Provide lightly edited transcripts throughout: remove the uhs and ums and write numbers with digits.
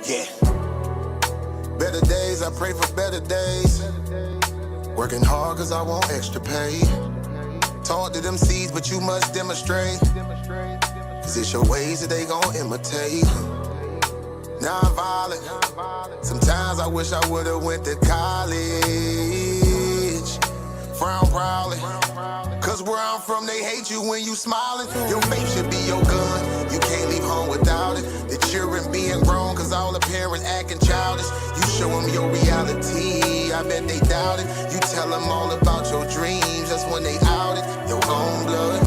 Yeah. Better days, I pray for better days. Working hard cause I want extra pay. Talk to them seeds, but you must demonstrate. Cause it's your ways that they gon' imitate. Non-violent. Sometimes I wish I would've went to college. Frown proudly. Cause where I'm from, they hate you when you smiling. Your faith should be your gun. You can't leave home without it. The children being grown, cause all the parents acting childish. You show them your reality, I bet they doubt it. You tell them all about your dreams, that's when they out it. Your own blood,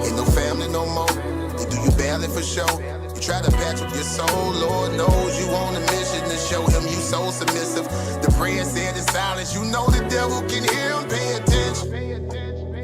ain't no family no more. They do you badly for show. You try to patch up your soul, Lord knows you on a mission to show him you so submissive. The prayer said in silence, you know the devil can hear him, pay attention.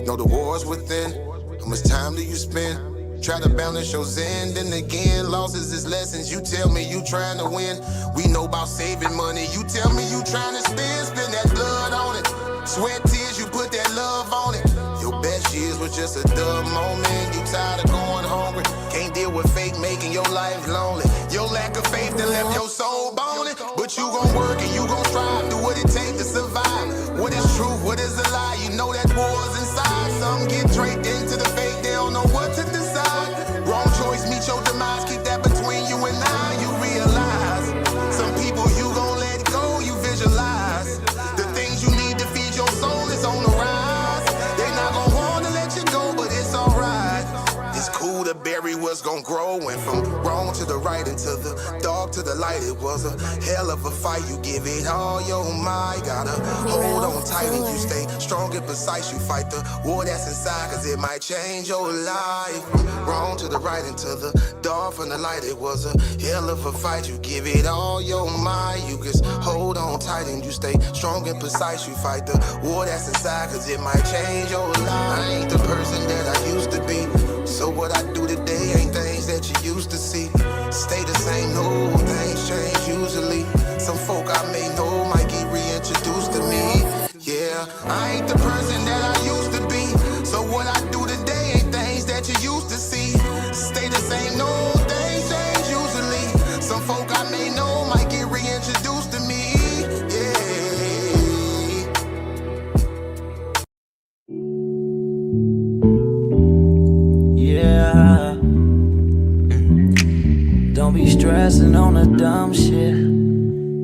Know the war's within, how much time do you spend? Try to balance your zen, then again, losses is lessons. You tell me you trying to win, we know about saving money. You tell me you trying to spend that blood on it. Sweat, tears, you put that love on it. Your best years was just a dumb moment. You tired of going hungry, can't deal with fake making your life lonely. Your lack of faith that left your soul boning. But you gon' work and you gon' strive, do what it takes to survive. What is truth, what is a lie? You know that war's inside. Some get draped into the fake, they don't know what to decide. Wrong choice, meet your demise, keep that between you and I. You realize, some people you gon' let go, you visualize. The things you need to feed your soul is on the rise. They not gon' wanna let you go, but it's alright. It's cool to bury what's gon' grow. Went from wrong to the right and to the dark to the light. It was a hell of a fight. You give it all your might. Gotta hold on tight and you stay strong and precise. You fight the war that's inside, cause it might change your life. Wrong to the right and to the dark from the light. It was a hell of a fight. You give it all your might. You just hold on tight and you stay strong and precise. You fight the war that's inside, cause it might change your life. I ain't the person that I used to be. So what I do today ain't things that you used to see. Stay the same, no, things change usually. Some folk I may know might get reintroduced to me. Yeah, I ain't the person that I used to be. So what I do today ain't things that you used to see. Stay the same, no, things change usually. Some folk I may know might get reintroduced to me. Yeah. Don't be stressing on the dumb shit,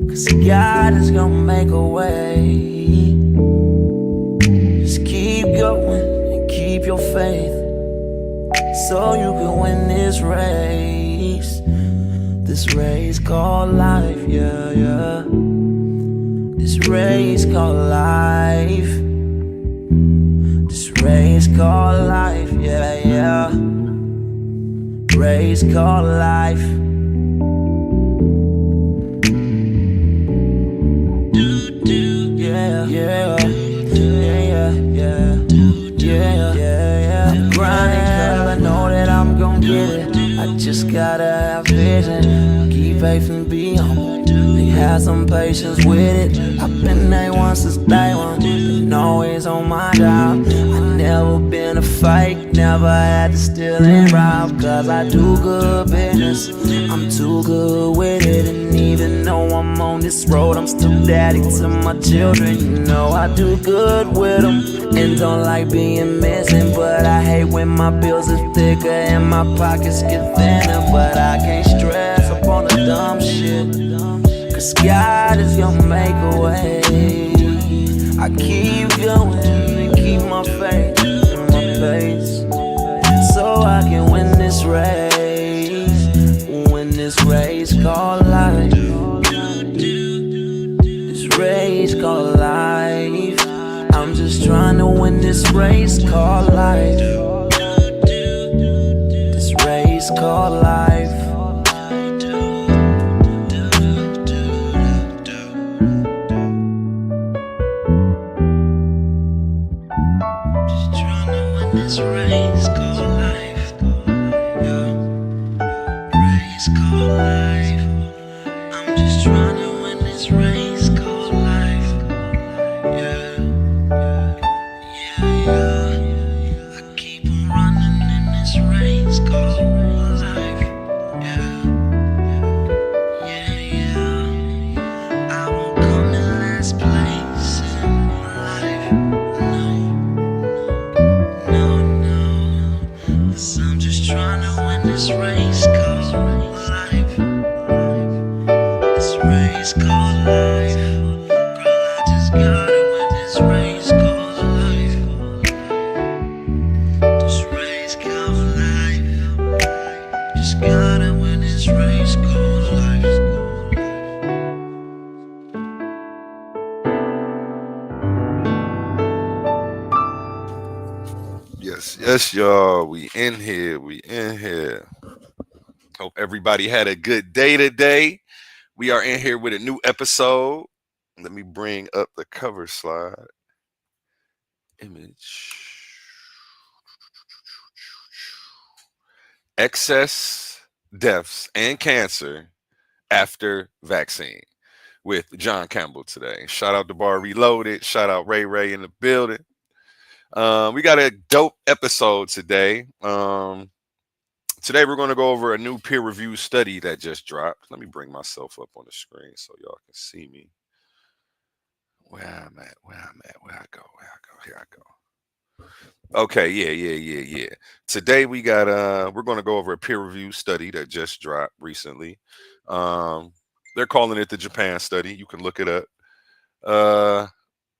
cause God is gonna make a way. Just keep going and keep your faith, so you can win this race. This race called life, yeah, yeah. This race called life. This race called life, yeah, yeah. Race called life. Yeah, yeah, yeah, yeah, yeah, yeah. I'm grinding 'cause I know that I'm gon' get it. I just gotta have vision, keep faith and be humble. Have some patience with it. I've been A1 since day one, been always on my job. I never been a fake, never had to steal and rob. Cause I do good business, I'm too good with it. And even though I'm on this road, I'm still daddy to my children. You know I do good with them, and don't like being missing. But I hate when my bills are thicker and my pockets get thinner. But I can't stress up on the dumb shit, cause God is gonna make a way. I keep going and keep my faith in my pace, so I can win this race. Win this race called life. This race called life. I'm just trying to win this race called life. This race called life. This race called life, yeah. Race called life. I'm just trying to win this race called life, yeah. Yeah, yeah. I keep on running in this race called life, yeah. matter when it's race cold life. Yes, y'all. We in here. Hope everybody had a good day today. We are in here with a new episode. Let me bring up the cover slide. Image. Excess deaths and cancer after vaccine with John Campbell today. Shout out to Bar Reloaded. Shout out Ray in the building. We got a dope episode today. Today we're going to go over a new peer-reviewed study that just dropped. Let me bring myself up on the screen so y'all can see me. Where I'm at, where I go. Here I go. Okay, yeah. Today we got we're going to go over a peer-reviewed study that just dropped recently. They're calling it the Japan study. You can look it up.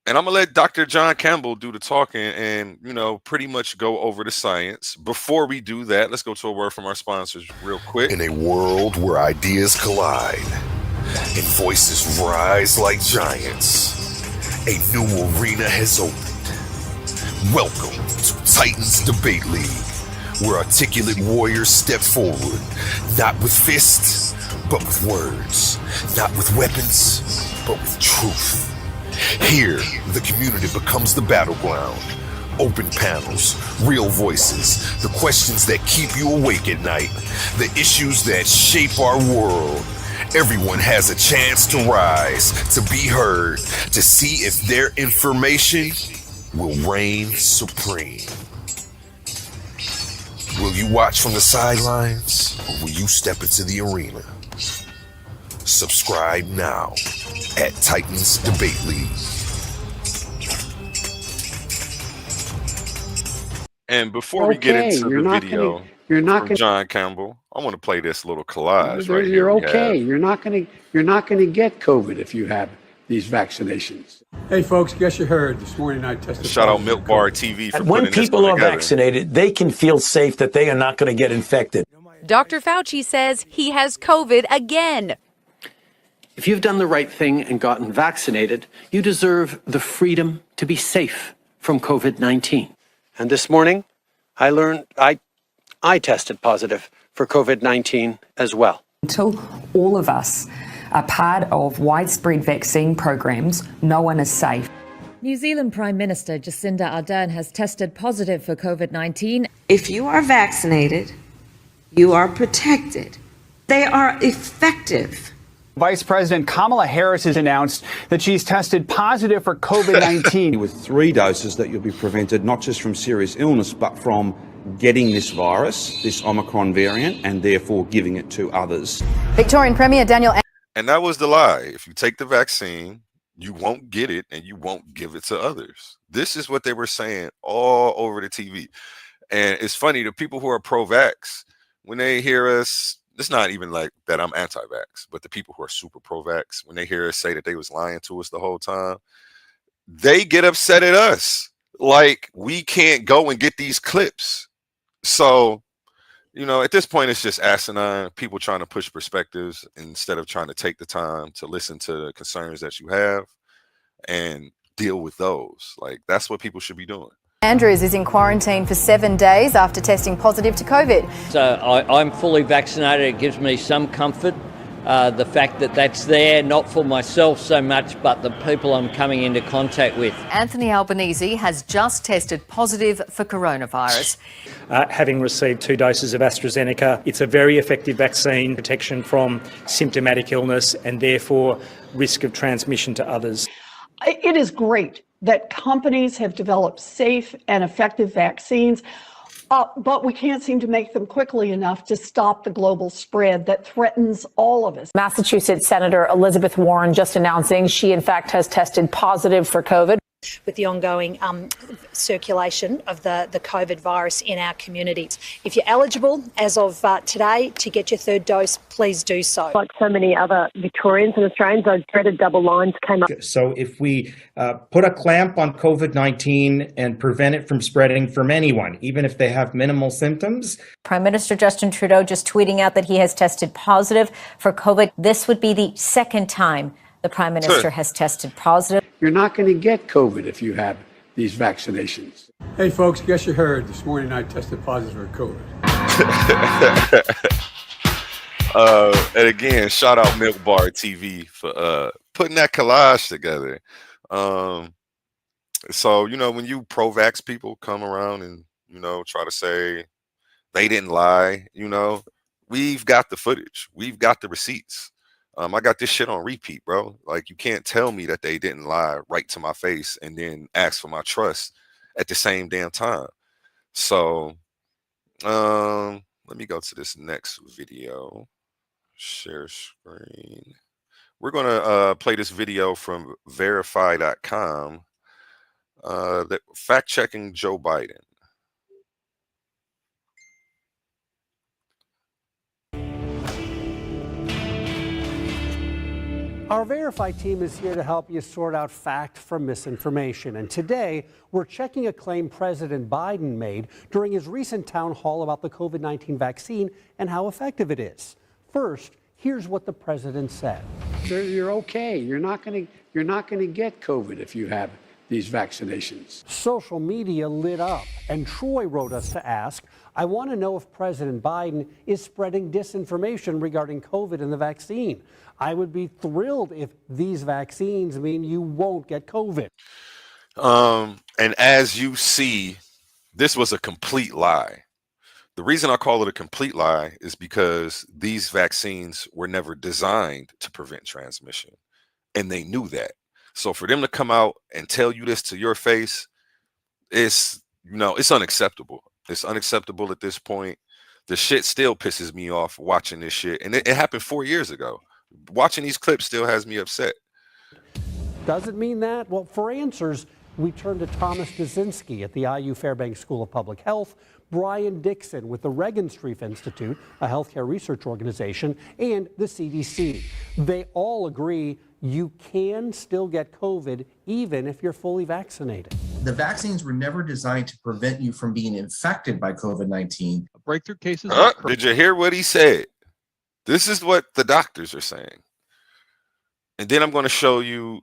And I'm going to let Dr. John Campbell do the talking and, pretty much go over the science. Before we do that, let's go to a word from our sponsors real quick. In a world where ideas collide and voices rise like giants, a new arena has opened. Welcome to Titans Debate League, where articulate warriors step forward, not with fists, but with words, not with weapons, but with truth. Here, the community becomes the battleground. Open panels, real voices, the questions that keep you awake at night, the issues that shape our world. Everyone has a chance to rise, to be heard, to see if their information will reign supreme. Will you watch from the sidelines, or will you step into the arena? Subscribe now at Titans Debate League. And before we get into the video from John Campbell, I want to play this little collage right here. You're okay. You're not going to get COVID if you have these vaccinations. Hey folks, guess you heard this morning I tested. Shout out Milk Bar TV for when putting this people one are together. vaccinated, they can feel safe that they are not going to get infected. Dr. Fauci says he has COVID again. If you've done the right thing and gotten vaccinated, you deserve the freedom to be safe from COVID-19. And this morning, I learned I tested positive for COVID-19 as well. Until all of us are part of widespread vaccine programs, no one is safe. New Zealand Prime Minister Jacinda Ardern has tested positive for COVID-19. If you are vaccinated, you are protected. They are effective. Vice President Kamala Harris has announced that she's tested positive for COVID-19. With 3 doses that you'll be prevented not just from serious illness, but from getting this virus, this Omicron variant, and therefore giving it to others. Victorian Premier Daniel... And that was the lie. If you take the vaccine, you won't get it and you won't give it to others. This is what they were saying all over the TV. And it's funny, the people who are pro-vax, when they hear us, it's not even like that I'm anti-vax, but the people who are super pro-vax, when they hear us say that they was lying to us the whole time, they get upset at us. Like, we can't go and get these clips. So, at this point, it's just asinine, people trying to push perspectives instead of trying to take the time to listen to the concerns that you have and deal with those. Like, that's what people should be doing. Andrews is in quarantine for 7 days after testing positive to COVID. So I'm fully vaccinated. It gives me some comfort. The fact that that's there, not for myself so much, but the people I'm coming into contact with. Anthony Albanese has just tested positive for coronavirus. Having received 2 doses of AstraZeneca, it's a very effective vaccine, protection from symptomatic illness and therefore risk of transmission to others. It is great that companies have developed safe and effective vaccines, but we can't seem to make them quickly enough to stop the global spread that threatens all of us. Massachusetts Senator Elizabeth Warren just announcing she, in fact, has tested positive for COVID. with the ongoing circulation of the COVID virus in our communities. If you're eligible as of today to get your third dose, please do so. Like so many other Victorians and Australians, those dreaded double lines came up. So if we put a clamp on COVID-19 and prevent it from spreading from anyone, even if they have minimal symptoms. Prime Minister Justin Trudeau just tweeting out that he has tested positive for COVID. This would be the second time the Prime Minister has tested positive. You're not going to get COVID if you have these vaccinations. Hey, folks, guess you heard. This morning I tested positive for COVID. And again, shout out Milk Bar TV for putting that collage together. So, you know, when you pro-vax people come around and, you know, try to say they didn't lie, you know, we've got the footage. We've got the receipts. I got this shit on repeat, bro. Like, you can't tell me that they didn't lie right to my face and then ask for my trust at the same damn time. So, let me go to this next video. Share screen. We're going to play this video from verify.com that fact-checking Joe Biden. Our Verify team is here to help you sort out fact from misinformation. And today, we're checking a claim President Biden made during his recent town hall about the COVID-19 vaccine and how effective it is. First, here's what the president said. You're okay. You're not going to get COVID if you have these vaccinations. Social media lit up, and Troy wrote us to ask, I want to know if President Biden is spreading disinformation regarding COVID and the vaccine. I would be thrilled if these vaccines mean you won't get COVID. And as you see, this was a complete lie. The reason I call it a complete lie is because these vaccines were never designed to prevent transmission, and they knew that. So for them to come out and tell you this to your face, it's, you know, it's unacceptable. It's unacceptable at this point. The shit still pisses me off watching this shit. And it happened 4 years ago. Watching these clips still has me upset. Does it mean that? Well, for answers, we turn to Thomas Dzinski at the IU Fairbanks School of Public Health, Brian Dixon with the Regenstrief Institute, a healthcare research organization, and the CDC. They all agree you can still get COVID even if you're fully vaccinated. The vaccines were never designed to prevent you from being infected by COVID-19. Breakthrough cases. Did you hear what he said? This is what the doctors are saying. And then I'm going to show you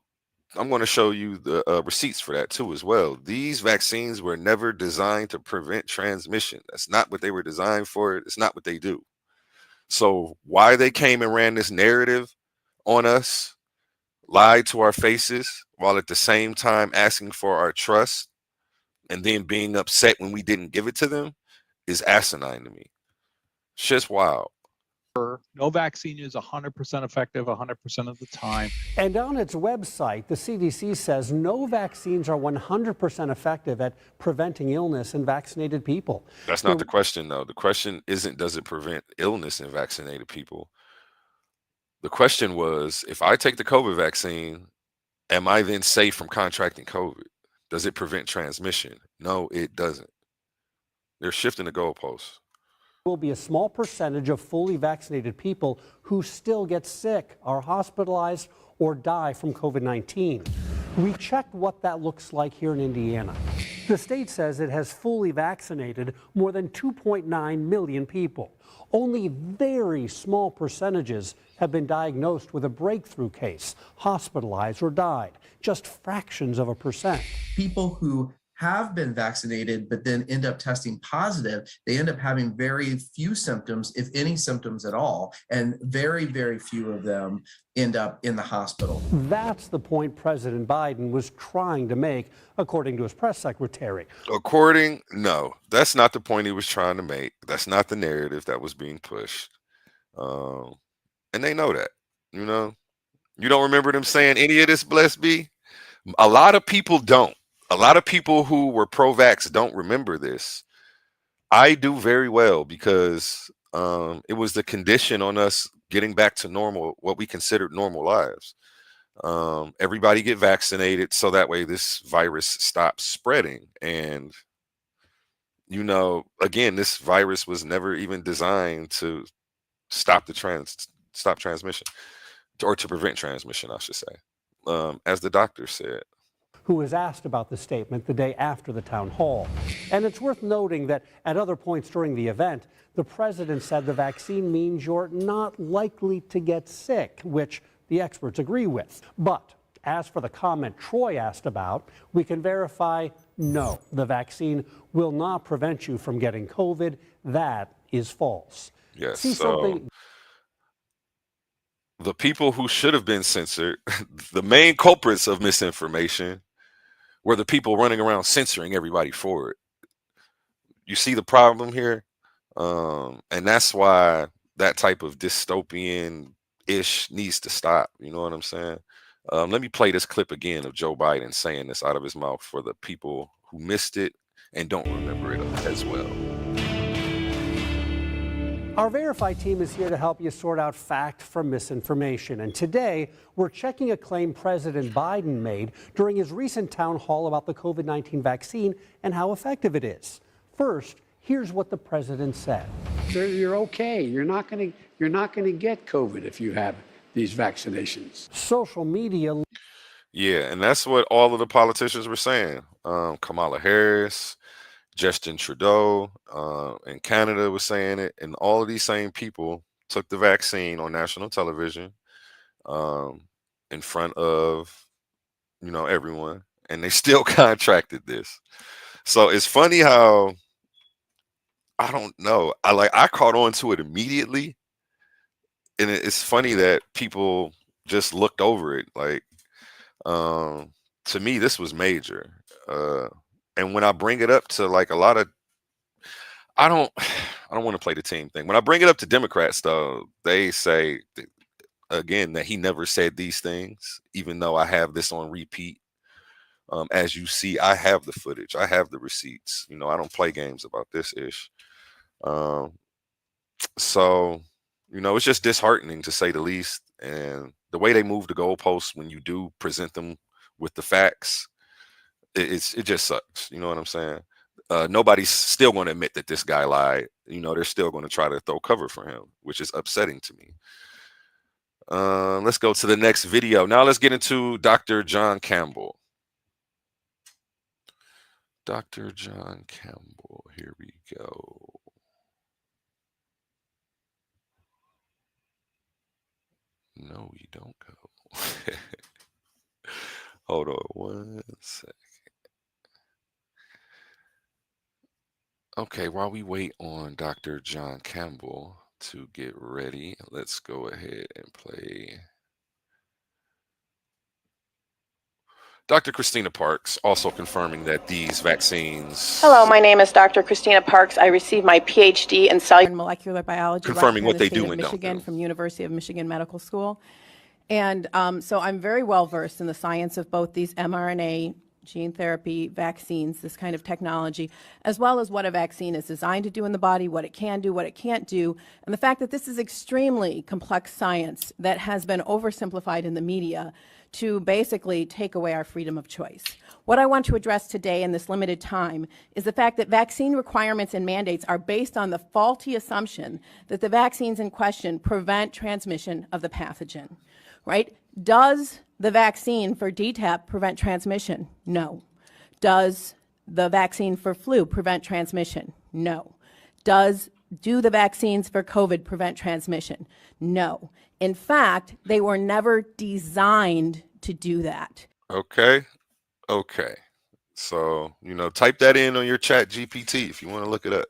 the receipts for that too as well. These vaccines were never designed to prevent transmission. That's not what they were designed for. It's not what they do. So why they came and ran this narrative on us, lied to our faces, while at the same time asking for our trust and then being upset when we didn't give it to them, is asinine to me. Shit's wild. No vaccine is 100% effective 100% of the time. And on its website, the CDC says no vaccines are 100% effective at preventing illness in vaccinated people. That's not the question, though. The question isn't, does it prevent illness in vaccinated people? The question was, if I take the COVID vaccine, am I then safe from contracting COVID? Does it prevent transmission? No, it doesn't. They're shifting the goalposts. Will be a small percentage of fully vaccinated people who still get sick, are hospitalized, or die from COVID-19. We checked what that looks like here in Indiana. The state says it has fully vaccinated more than 2.9 million people. Only very small percentages have been diagnosed with a breakthrough case, hospitalized, or died, just fractions of a percent. People who have been vaccinated but then end up testing positive, they end up having very few symptoms, if any symptoms at all, and very, very few of them end up in the hospital. That's the point President Biden was trying to make, according to his press secretary. No, that's not the point he was trying to make. That's not the narrative that was being pushed. And they know that, you know. You don't remember them saying any of this, blessed be? A lot of people don't. A lot of people who were pro-vax don't remember this. I do very well because it was the condition on us getting back to normal, what we considered normal lives. Everybody get vaccinated so that way this virus stops spreading. And again, this virus was never even designed to stop transmission, or to prevent transmission, I should say, as the doctor said. Who was asked about the statement the day after the town hall. And it's worth noting that at other points during the event, the president said the vaccine means you're not likely to get sick, which the experts agree with. But as for the comment Troy asked about, we can verify no, the vaccine will not prevent you from getting COVID. That is false. Yes. See something. The people who should have been censored, the main culprits of misinformation, were the people running around censoring everybody for it. You see the problem here? And that's why that type of dystopian-ish needs to stop. You know what I'm saying? Let me play this clip again of Joe Biden saying this out of his mouth for the people who missed it and don't remember it as well. Our Verify team is here to help you sort out fact from misinformation. And today, we're checking a claim President Biden made during his recent town hall about the COVID-19 vaccine and how effective it is. First, here's what the president said. You're okay. You're not going to get COVID if you have these vaccinations. Social media. Yeah, and that's what all of the politicians were saying. Kamala Harris, Justin Trudeau in Canada was saying it, and all of these same people took the vaccine on national television in front of everyone, and they still contracted this. So it's funny how I don't know. I caught on to it immediately, and it's funny that people just looked over it. Like, to me, this was major. And when I bring it up to like a lot of, I don't want to play the team thing. When I bring it up to Democrats, though, they say again that he never said these things, even though I have this on repeat. As you see, I have the footage, I have the receipts. I don't play games about this ish. So, it's just disheartening to say the least. And the way they move the goalposts when you do present them with the facts, it just sucks. You know what I'm saying? Nobody's still going to admit that this guy lied. They're still going to try to throw cover for him, which is upsetting to me. Let's go to the next video. Now let's get into Dr. John Campbell. Dr. John Campbell, here we go. No, you don't go. Hold on one second. Okay, while we wait on Dr. John Campbell to get ready, let's go ahead and play Dr. Christina Parks, also confirming that these vaccines... Hello, my name is Dr. Christina Parks. I received my PhD in cellular molecular biology. Confirming what they do in and don't Michigan do. From University of Michigan Medical School. And so I'm very well versed in the science of both these mRNA gene therapy vaccines, this kind of technology, as well as what a vaccine is designed to do in the body, what it can do, what it can't do, and the fact that this is extremely complex science that has been oversimplified in the media to basically take away our freedom of choice. What I want to address today in this limited time is the fact that vaccine requirements and mandates are based on the faulty assumption that the vaccines in question prevent transmission of the pathogen, right? Does the vaccine for DTaP prevent transmission? No. Does the vaccine for flu prevent transmission? No. Do the vaccines for COVID prevent transmission? No. In fact, they were never designed to do that. Okay. So, type that in on your chat GPT if you want to look it up.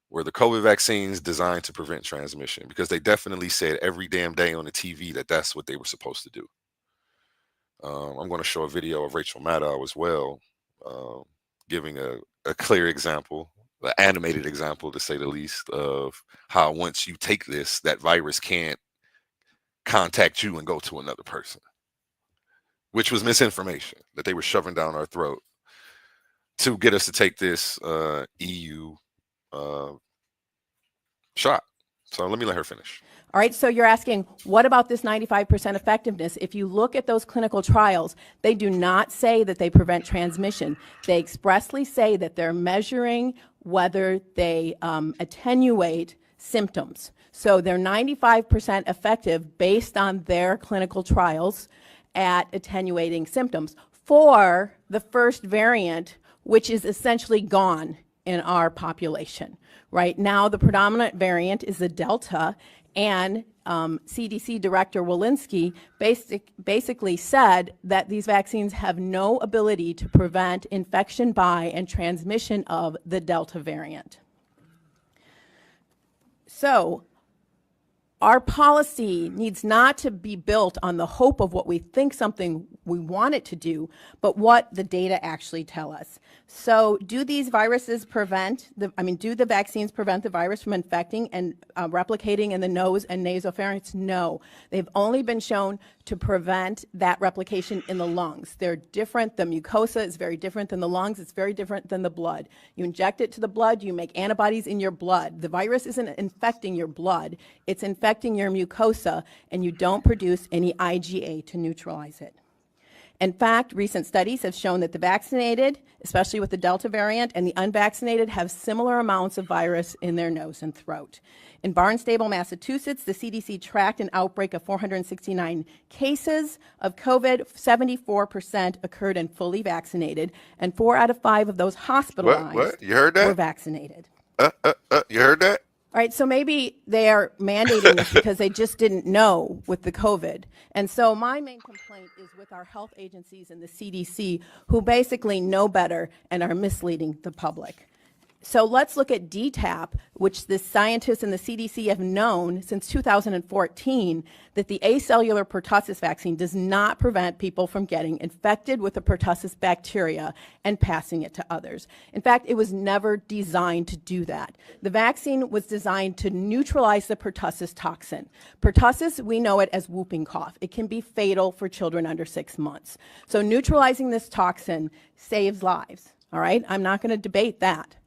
Were the COVID vaccines designed to prevent transmission? Because they definitely said every damn day on the TV that that's what they were supposed to do. I'm going to show a video of Rachel Maddow as well, giving a clear example, an animated example to say the least, of how once you take this, that virus can't contact you and go to another person, which was misinformation that they were shoving down our throat to get us to take this EU shot. So let me let her finish. All right, so you're asking, what about this 95% effectiveness? If you look at those clinical trials, they do not say that they prevent transmission. They expressly say that they're measuring whether they attenuate symptoms. So they're 95% effective based on their clinical trials at attenuating symptoms for the first variant, which is essentially gone in our population. Right now, the predominant variant is the Delta, and CDC Director Walensky basically said that these vaccines have no ability to prevent infection by and transmission of the Delta variant. So our policy needs not to be built on the hope of what we think something we want it to do, but what the data actually tell us. So do these viruses do the vaccines prevent the virus from infecting and replicating in the nose and nasopharynx? No. They've only been shown to prevent that replication in the lungs. They're different. The mucosa is very different than the lungs. It's very different than the blood. You inject it to the blood, you make antibodies in your blood. The virus isn't infecting your blood. It's infecting your mucosa, and you don't produce any IgA to neutralize it. In fact, recent studies have shown that the vaccinated, especially with the Delta variant, and the unvaccinated have similar amounts of virus in their nose and throat. In Barnstable, Massachusetts, the CDC tracked an outbreak of 469 cases of COVID. 74% occurred in fully vaccinated, and 4 out of 5 of those hospitalized What? You heard that? were vaccinated. You heard that? All right, so maybe they are mandating this because they just didn't know with the COVID. And so my main complaint is with our health agencies and the CDC, who basically know better and are misleading the public. So let's look at DTaP, which the scientists and the CDC have known since 2014 that the acellular pertussis vaccine does not prevent people from getting infected with the pertussis bacteria and passing it to others. In fact, it was never designed to do that. The vaccine was designed to neutralize the pertussis toxin. Pertussis, we know it as whooping cough. It can be fatal for children under 6 months. So neutralizing this toxin saves lives, all right? I'm not going to debate that.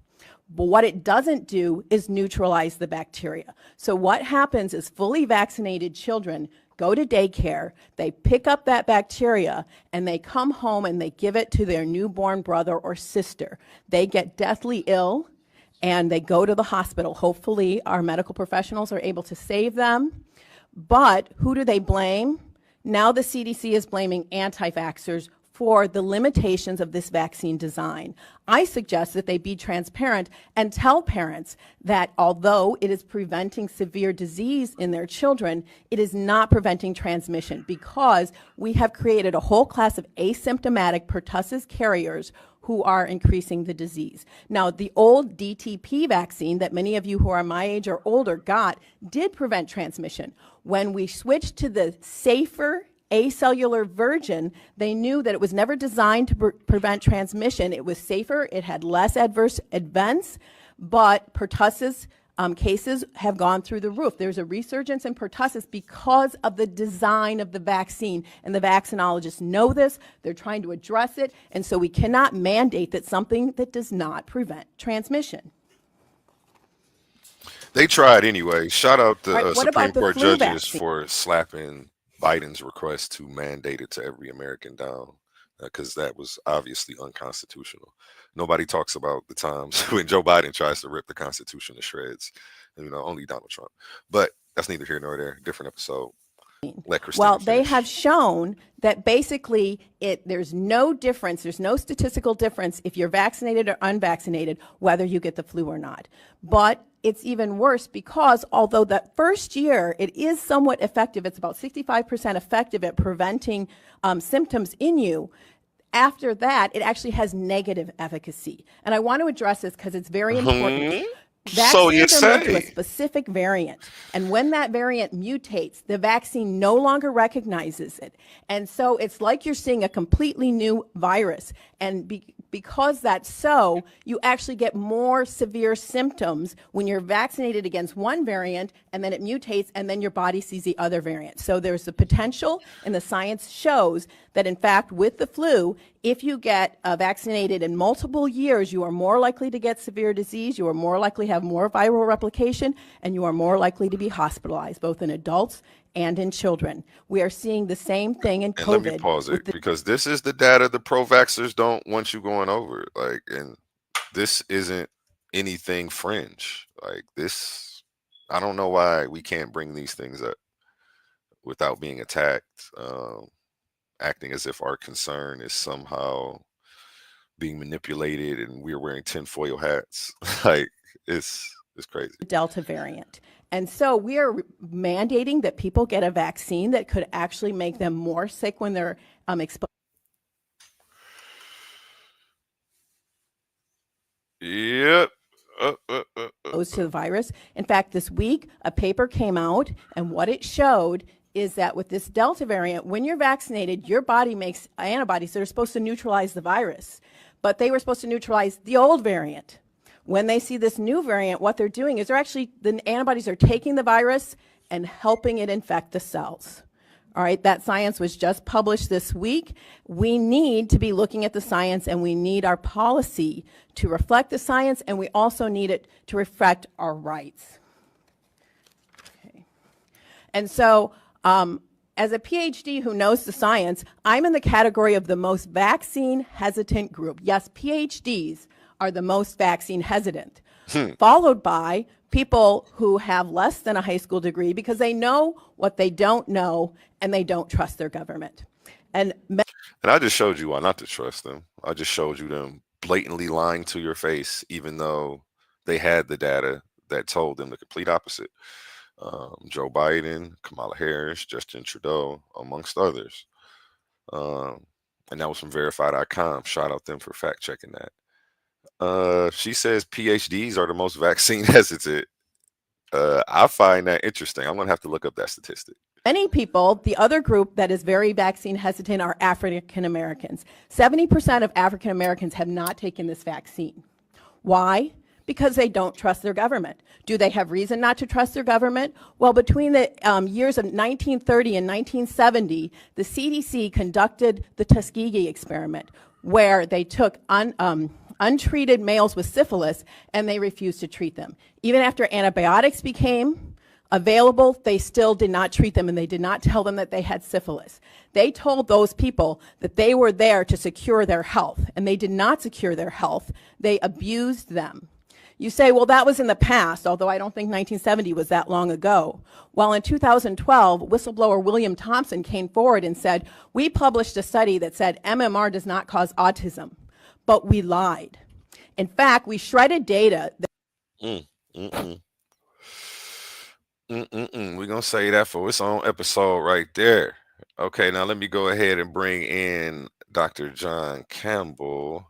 But what it doesn't do is neutralize the bacteria. So what happens is fully vaccinated children go to daycare, they pick up that bacteria, and they come home and they give it to their newborn brother or sister. They get deathly ill, and they go to the hospital. Hopefully, our medical professionals are able to save them. But who do they blame? Now the CDC is blaming anti-vaxxers for the limitations of this vaccine design. I suggest that they be transparent and tell parents that although it is preventing severe disease in their children, it is not preventing transmission, because we have created a whole class of asymptomatic pertussis carriers who are increasing the disease. Now, the old DTP vaccine that many of you who are my age or older got did prevent transmission. When we switched to the safer acellular version, they knew that it was never designed to prevent transmission. It was safer, it had less adverse events, but pertussis cases have gone through the roof. There's a resurgence in pertussis because of the design of the vaccine, and the vaccinologists know this. They're trying to address it, and so we cannot mandate that something that does not prevent transmission. They tried anyway. Shout out the Supreme Court judges vaccine? for slapping Biden's request to mandate it to every American down, because that was obviously unconstitutional. Nobody talks about the times when Joe Biden tries to rip the Constitution to shreds. Only Donald Trump. But that's neither here nor there. Different episode. Let Christina Well, they finish. have shown that basically there's no difference, there's no statistical difference if you're vaccinated or unvaccinated, whether you get the flu or not. But it's even worse because although that first year it is somewhat effective, it's about 65% effective at preventing symptoms in you, after that, it actually has negative efficacy. And I want to address this because it's very important. So you Vaccines are made to say. a specific variant, and when that variant mutates, the vaccine no longer recognizes it. And so it's like you're seeing a completely new virus. And because that's so, you actually get more severe symptoms when you're vaccinated against one variant and then it mutates and then your body sees the other variant. So there's the potential, and the science shows that in fact with the flu, if you get vaccinated in multiple years, you are more likely to get severe disease, you are more likely to have more viral replication, and you are more likely to be hospitalized, both in adults and in children. We are seeing the same thing in COVID. And let me pause it, because this is the data the pro-vaxxers don't want you going over. Like, and this isn't anything fringe. Like this, I don't know why we can't bring these things up without being attacked, acting as if our concern is somehow being manipulated and we're wearing tinfoil hats. Like it's crazy. Delta variant. And so we are mandating that people get a vaccine that could actually make them more sick when they're exposed. Yep. Exposed to the virus. In fact, this week, a paper came out, and what it showed is that with this Delta variant, when you're vaccinated, your body makes antibodies that are supposed to neutralize the virus, but they were supposed to neutralize the old variant. When they see this new variant, what they're doing is the antibodies are taking the virus and helping it infect the cells. All right, that science was just published this week. We need to be looking at the science, and we need our policy to reflect the science, and we also need it to reflect our rights. Okay. And so, as a PhD who knows the science, I'm in the category of the most vaccine hesitant group. Yes, PhDs are the most vaccine hesitant, followed by people who have less than a high school degree because they know what they don't know and they don't trust their government. And I just showed you why not to trust them. I just showed you them blatantly lying to your face, even though they had the data that told them the complete opposite. Joe Biden, Kamala Harris, Justin Trudeau, amongst others. And that was from verify.com. Shout out them for fact checking that. She says PhDs are the most vaccine hesitant. I find that interesting. I'm gonna have to look up that statistic. Many people, the other group that is very vaccine hesitant are African Americans. 70% of African Americans have not taken this vaccine. Why? Because they don't trust their government. Do they have reason not to trust their government? Well, between the years of 1930 and 1970, the CDC conducted the Tuskegee experiment, where they took untreated males with syphilis and they refused to treat them. Even after antibiotics became available, they still did not treat them, and they did not tell them that they had syphilis. They told those people that they were there to secure their health, and they did not secure their health. They abused them. You say, well, that was in the past, although I don't think 1970 was that long ago. Well, in 2012, whistleblower William Thompson came forward and said, we published a study that said MMR does not cause autism, but we lied. In fact, we shredded data. We're going to say that for its own episode right there. Okay, now let me go ahead and bring in Dr. John Campbell.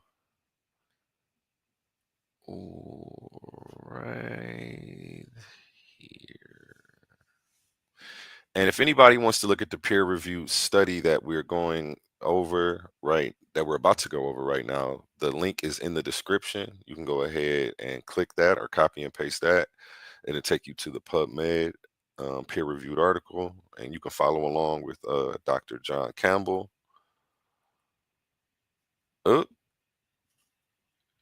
Right here. And if anybody wants to look at the peer-reviewed study that we're going over, right, that we're about to go over right now, the link is in the description. You can go ahead and click that or copy and paste that. It'll take you to the PubMed peer-reviewed article, and you can follow along with Dr. John Campbell. Oh,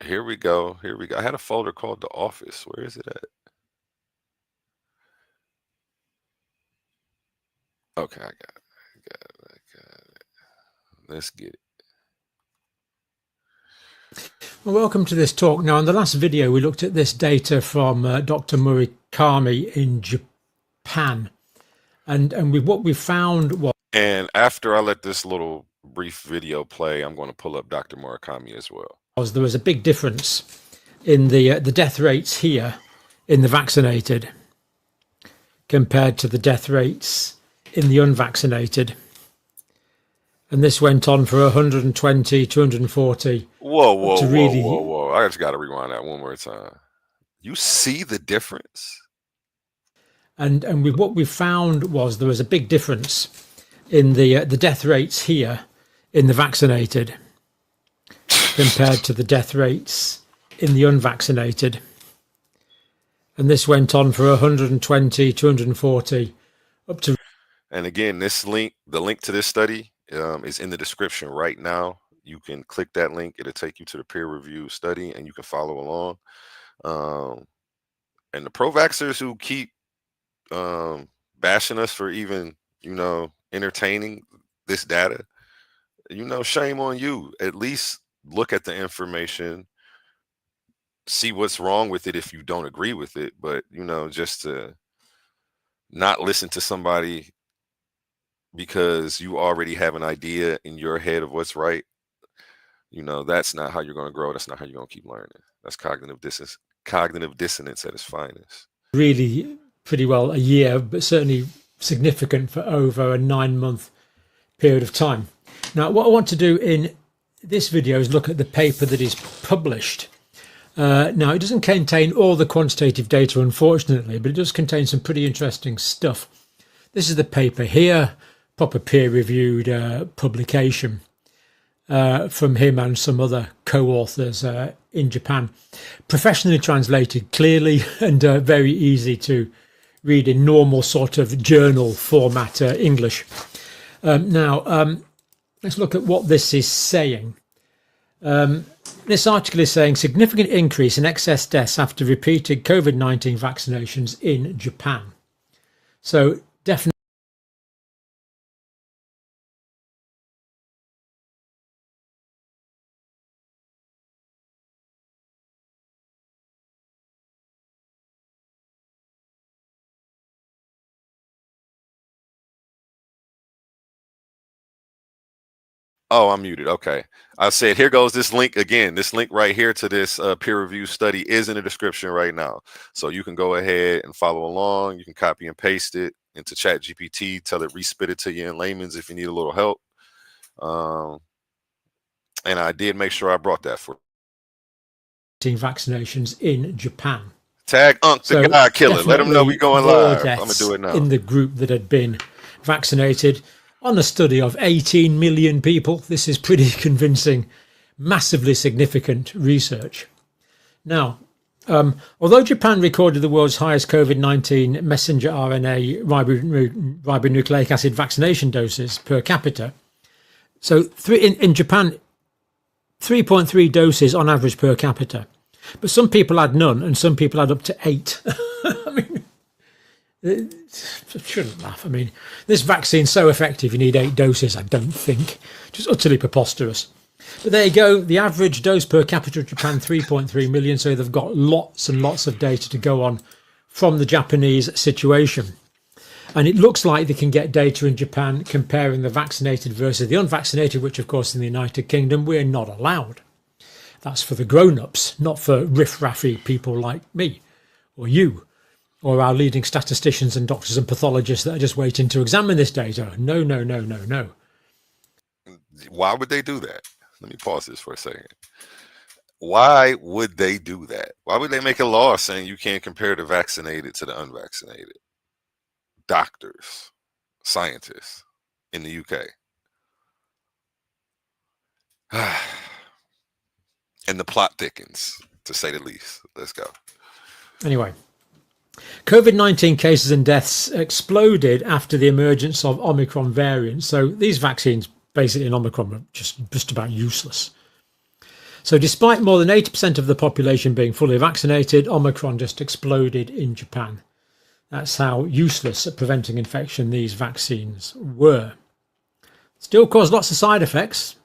here we go. Here we go. I had a folder called The Office. Where is it at? Okay, I got it. Let's get it. Well, welcome to this talk. Now, in the last video, we looked at this data from Dr. Murakami in Japan. And what we found was... And after I let this little brief video play, I'm going to pull up Dr. Murakami as well. There was a big difference in the death rates here in the vaccinated compared to the death rates in the unvaccinated. And this went on for 120, 240. Whoa. I just got to rewind that one more time. You see the difference? And what we found was there was a big difference in the death rates here in the vaccinated compared to the death rates in the unvaccinated. And this went on for 120, 240, up to. And again, this link, the link to this study is in the description right now. You can click that link. It'll take you to the peer review study and you can follow along. And the pro-vaxxers who keep bashing us for even, entertaining this data, shame on you. At least look at the information, see what's wrong with it if you don't agree with it. But, just to not listen to somebody because you already have an idea in your head of what's right, that's not how you're going to grow. That's not how you're going to keep learning. That's cognitive dissonance at its finest. Really pretty well a year, but certainly significant for over a 9-month period of time. Now, what I want to do in this video is look at the paper that is published. Now, it doesn't contain all the quantitative data, unfortunately, but it does contain some pretty interesting stuff. This is the paper here, proper peer-reviewed publication from him and some other co-authors in Japan. Professionally translated clearly and very easy to read in normal sort of journal format English. Now, let's look at what this is saying. This article is saying significant increase in excess deaths after repeated COVID-19 vaccinations in Japan. So definitely. Oh, I'm muted. Okay. I said, here goes this link again. This link right here to this peer review study is in the description right now. So you can go ahead and follow along. You can copy and paste it into ChatGPT, tell it respit it to you in layman's if you need a little help. And I did make sure I brought that for vaccinations in Japan. Tag Unc the guy killer. Let him know we going live. I'm gonna do it now. In the group that had been vaccinated on a study of 18 million people. This is pretty convincing, massively significant research. Now, although Japan recorded the world's highest COVID-19 messenger RNA ribonucleic acid vaccination doses per capita, so in Japan, 3.3 doses on average per capita. But some people had none and some people had up to 8. I mean, I shouldn't laugh. I mean, this vaccine's so effective you need 8 doses, I don't think. Just utterly preposterous. But there you go. The average dose per capita of Japan, 3.3 million. So they've got lots and lots of data to go on from the Japanese situation. And it looks like they can get data in Japan comparing the vaccinated versus the unvaccinated, which, of course, in the United Kingdom, we're not allowed. That's for the grown-ups, not for riff-raffy people like me or you, or our leading statisticians and doctors and pathologists that are just waiting to examine this data. No, no, no, no, no. Why would they do that? Let me pause this for a second. Why would they do that? Why would they make a law saying you can't compare the vaccinated to the unvaccinated? Doctors, scientists in the UK. And the plot thickens, to say the least. Let's go. Anyway. COVID-19 cases and deaths exploded after the emergence of Omicron variants. So these vaccines, basically in Omicron, are just about useless. So despite more than 80% of the population being fully vaccinated, Omicron just exploded in Japan. That's how useless at preventing infection these vaccines were. Still caused lots of side effects,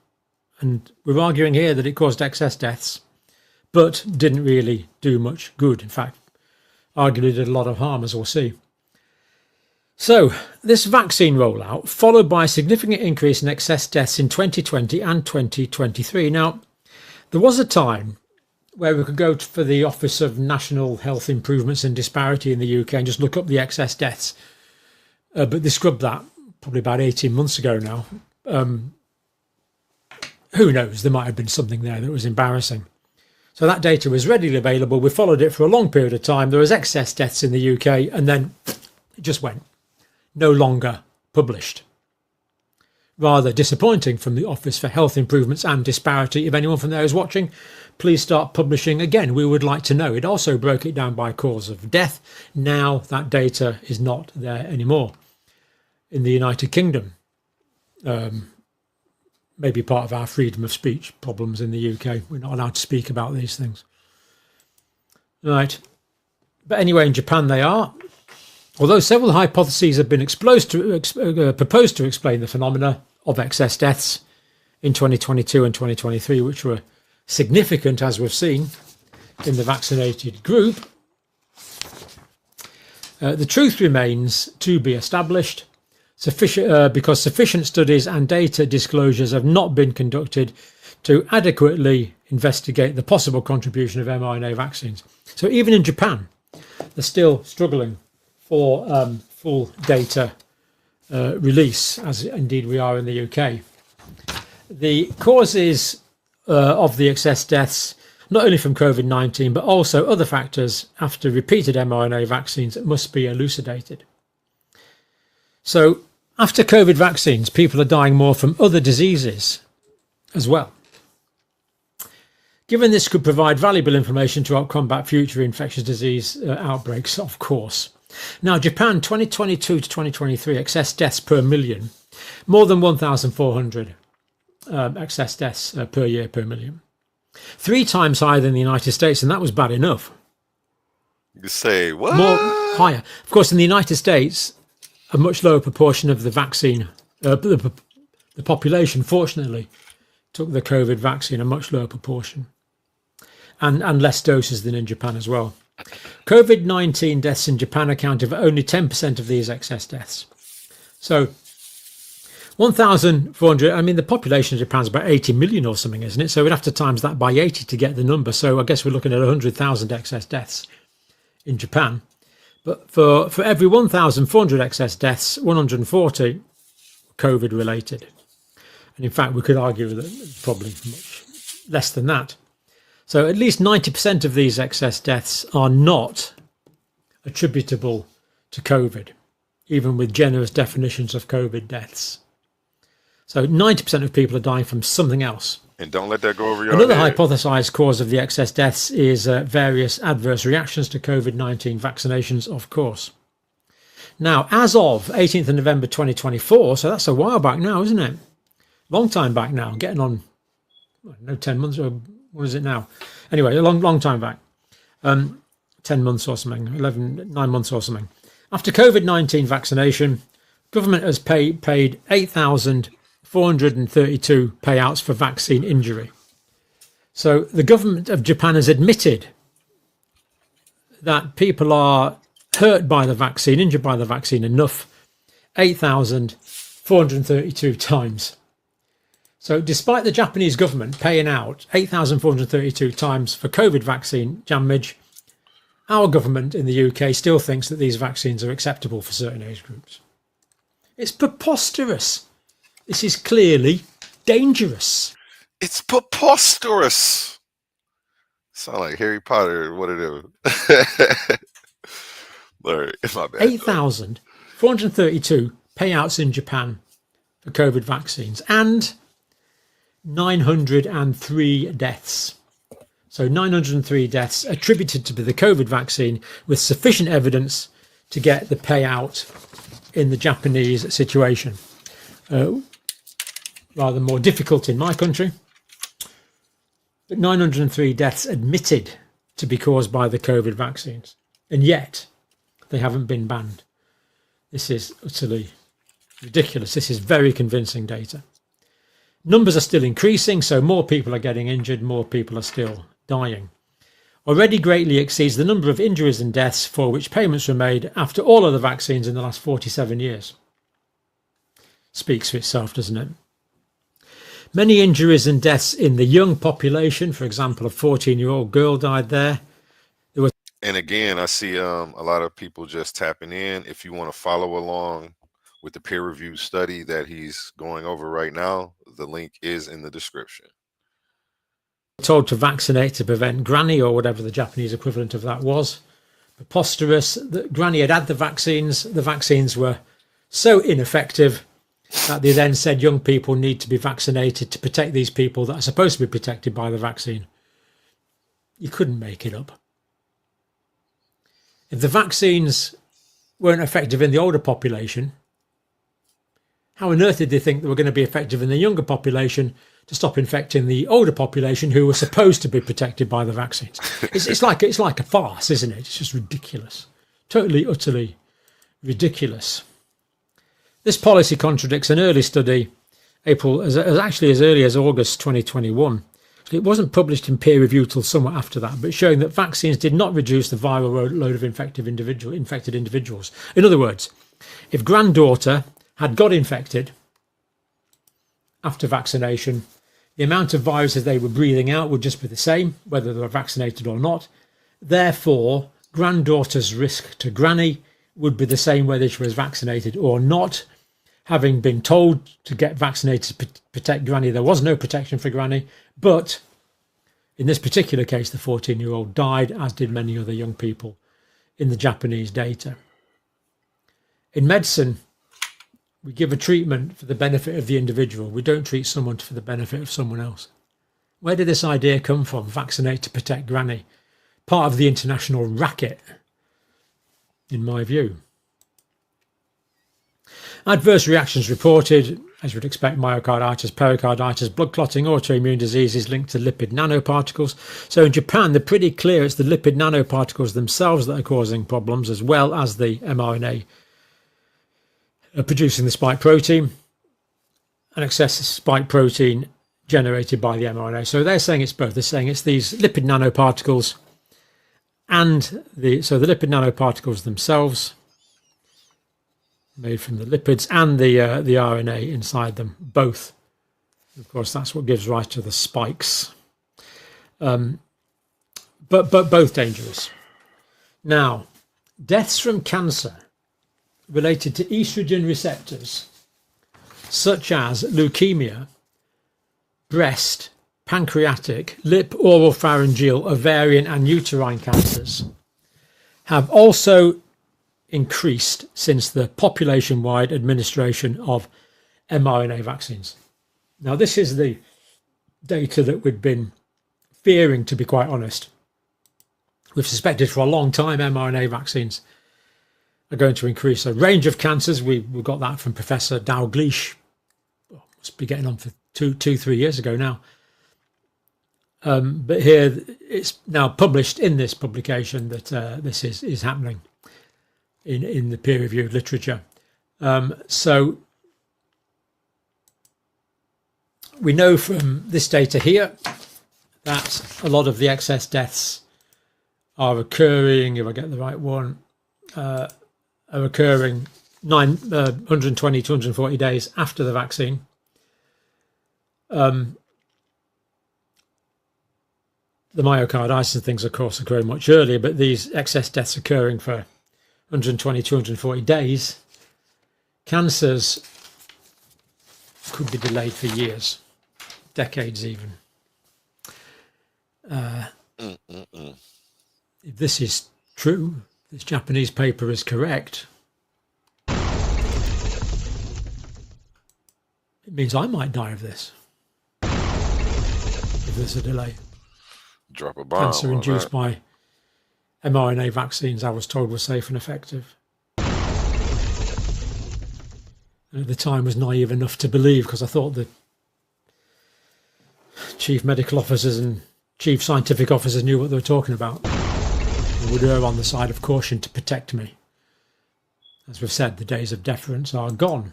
and we're arguing here that it caused excess deaths, but didn't really do much good. In fact, arguably did a lot of harm, as we'll see. So, this vaccine rollout, followed by a significant increase in excess deaths in 2020 and 2023. Now, there was a time where we could go for the Office of National Health Improvements and Disparity in the UK and just look up the excess deaths. But they scrubbed that probably about 18 months ago now. Who knows? There might have been something there that was embarrassing. So that data was readily available. We followed it for a long period of time. There was excess deaths in the UK and then it just went. No longer published. rather disappointing from the Office for Health Improvements and Disparity. If anyone from there is watching, please start publishing again. We would like to know. It also broke it down by cause of death. Now that data is not there anymore. In the United Kingdom, maybe part of our freedom of speech problems in the UK. We're not allowed to speak about these things. Right. But anyway, in Japan they are. Although several hypotheses have been proposed to explain the phenomena of excess deaths in 2022 and 2023, which were significant, as we've seen, in the vaccinated group, the truth remains to be established because sufficient studies and data disclosures have not been conducted to adequately investigate the possible contribution of mRNA vaccines. So even in Japan, they're still struggling for full data release, as indeed we are in the UK. The causes of the excess deaths, not only from COVID-19, but also other factors after repeated mRNA vaccines, must be elucidated. So after COVID vaccines, people are dying more from other diseases as well. Given this could provide valuable information to help combat future infectious disease outbreaks, of course. Now, Japan, 2022 to 2023, excess deaths per million, more than 1,400 excess deaths per year per million. 3 times higher than the United States, and that was bad enough. You say, what? More higher. Of course, in the United States, a much lower proportion of the vaccine, the population, fortunately, took the COVID vaccine, a much lower proportion, and less doses than in Japan as well. COVID-19 deaths in Japan accounted for only 10% of these excess deaths. So 1,400, I mean, the population of Japan is about 80 million or something, isn't it? So we'd have to times that by 80 to get the number. So I guess we're looking at 100,000 excess deaths in Japan. But for every 1,400 excess deaths, 140 COVID related. And in fact, we could argue that it's probably much less than that. So at least 90% of these excess deaths are not attributable to COVID, even with generous definitions of COVID deaths. So 90% of people are dying from something else. And don't let that go over your Another head. hypothesized cause of the excess deaths is various adverse reactions to COVID-19 vaccinations, of course. Now, as of 18th of November 2024, so that's a while back now, isn't it? Long time back now, getting on, I don't know, 10 months, or what is it now? Anyway, a long time back. 10 months or something, 9 months or something. After COVID-19 vaccination, government has paid 8,432 payouts for vaccine injury. So the government of Japan has admitted that people are hurt by the vaccine, injured by the vaccine enough, 8,432 times. So despite the Japanese government paying out 8,432 times for COVID vaccine damage, our government in the UK still thinks that these vaccines are acceptable for certain age groups. It's preposterous. This is clearly dangerous. It's preposterous. Sound like Harry Potter, what it is. Sorry, my bad. 8,432 payouts in Japan for COVID vaccines and 903 deaths. So 903 deaths attributed to the COVID vaccine with sufficient evidence to get the payout in the Japanese situation. Rather more difficult in my country. But 903 deaths admitted to be caused by the COVID vaccines. And yet they haven't been banned. This is utterly ridiculous. This is very convincing data. Numbers are still increasing, so more people are getting injured, more people are still dying. Already greatly exceeds the number of injuries and deaths for which payments were made after all of the vaccines in the last 47 years. Speaks for itself, doesn't it? Many injuries and deaths in the young population, for example, a 14-year-old girl died there. And again, I see a lot of people just tapping in. If you want to follow along with the peer-reviewed study that he's going over right now, the link is in the description. Told to vaccinate to prevent granny, or whatever the Japanese equivalent of that was. Preposterous. That granny had the vaccines. The vaccines were so ineffective that they then said young people need to be vaccinated to protect these people that are supposed to be protected by the vaccine. You couldn't make it up. If the vaccines weren't effective in the older population, how on earth did they think they were going to be effective in the younger population to stop infecting the older population who were supposed to be protected by the vaccines? It's like a farce, isn't it? It's just ridiculous. Totally, utterly ridiculous. This policy contradicts an early study, actually as early as August 2021. It wasn't published in peer review till somewhat after that, but showing that vaccines did not reduce the viral load of infected individuals. In other words, if granddaughter had got infected after vaccination, the amount of viruses they were breathing out would just be the same, whether they were vaccinated or not. Therefore, granddaughter's risk to granny would be the same whether she was vaccinated or not. Having been told to get vaccinated to protect granny, there was no protection for granny. But in this particular case, the 14-year-old died, as did many other young people in the Japanese data. In medicine, we give a treatment for the benefit of the individual. We don't treat someone for the benefit of someone else. Where did this idea come from? Vaccinate to protect granny. Part of the international racket, in my view. Adverse reactions reported, as you would expect, myocarditis, pericarditis, blood clotting, autoimmune diseases linked to lipid nanoparticles. So in Japan, they're pretty clear it's the lipid nanoparticles themselves that are causing problems, as well as the mRNA producing the spike protein, and excess spike protein generated by the mRNA. So they're saying it's both. They're saying it's these lipid nanoparticles and the lipid nanoparticles themselves, made from the lipids, and the RNA inside them, both. Of course, that's what gives rise to the spikes. But both dangerous. Now, deaths from cancer related to estrogen receptors, such as leukemia, breast, pancreatic, lip, oropharyngeal, ovarian and uterine cancers, have also increased since the population-wide administration of mRNA vaccines. Now, this is the data that we've been fearing, to be quite honest. We've suspected for a long time mRNA vaccines are going to increase a range of cancers. We got that from Professor Dalgleish, must be getting on for 3 years ago now. But here it's now published in this publication that this is happening in the peer-reviewed literature. So we know from this data here that a lot of the excess deaths are occurring, if I get the right one, are occurring 120 to 140 days after the vaccine. The myocarditis and things, of course, occur much earlier, but these excess deaths occurring for 120 to 140 days, cancers could be delayed for years, decades even. If this is true, this Japanese paper is correct, it means I might die of this if there's a delay. Drop a bomb. Cancer induced by mRNA vaccines, I was told, were safe and effective. And at the time was naive enough to believe, because I thought the chief medical officers and chief scientific officers knew what they were talking about. They would err on the side of caution to protect me. As we've said, the days of deference are gone.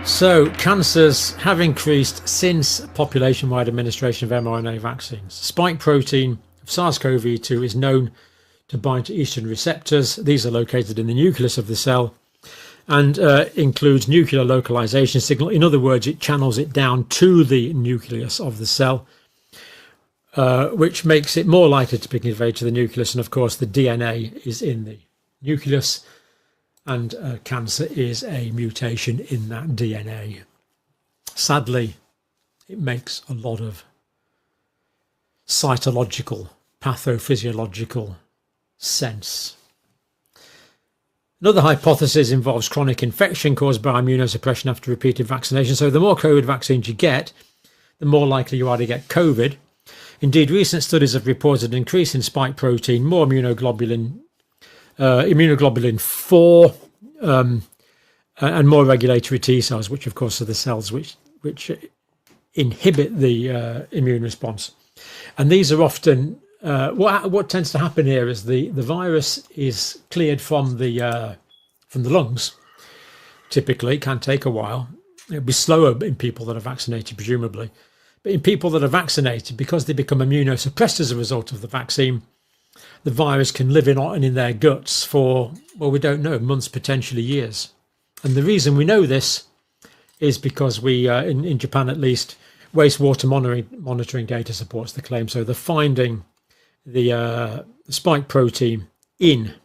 So, cancers have increased since population-wide administration of mRNA vaccines. Spike protein of SARS-CoV-2 is known to bind to estrogen receptors. These are located in the nucleus of the cell and includes nuclear localization signal. In other words, it channels it down to the nucleus of the cell, which makes it more likely to be conveyed to the nucleus. And of course, the DNA is in the nucleus, and cancer is a mutation in that DNA. Sadly, it makes a lot of cytological, pathophysiological sense. Another hypothesis involves chronic infection caused by immunosuppression after repeated vaccination. So the more COVID vaccines you get, the more likely you are to get COVID. Indeed, recent studies have reported an increase in spike protein, more immunoglobulin 4, and more regulatory T cells, which of course are the cells which inhibit the immune response. And these are often what tends to happen here is the virus is cleared from the lungs. Typically, it can take a while. It'll be slower in people that are vaccinated, presumably. But in people that are vaccinated, because they become immunosuppressed as a result of the vaccine, the virus can live in their guts for, well, we don't know, months, potentially years. And the reason we know this is because we, in Japan at least, wastewater monitoring data supports the claim. So they're finding the spike protein in,